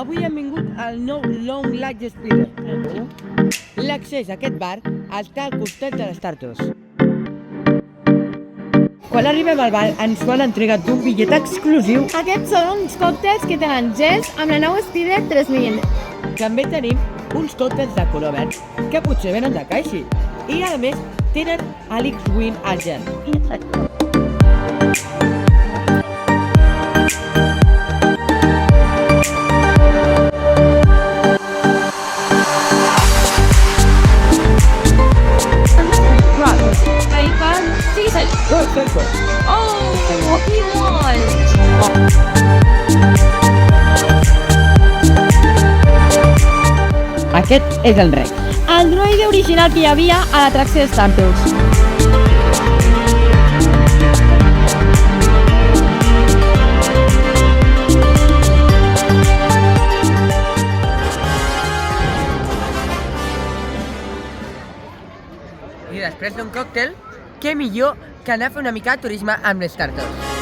avui hem vingut al nou Long Lake Spirit. L'accés a aquest bar està al costat de les Tartos. Quan arribem al bar ens van entregar un bitllet exclusiu. Aquests són uns còctels que tenen gels amb la nou Spirit 3000. També tenim uns còctels de color verd que potser venen de Caixa. I a més tenen Alex Wynn al gel. Oh, he won! Aquest és el rei. El droide original que hi havia a l'atracció de Starters. I després d'un còctel, què millor que anar a fer una mica de turisme amb les Tartos.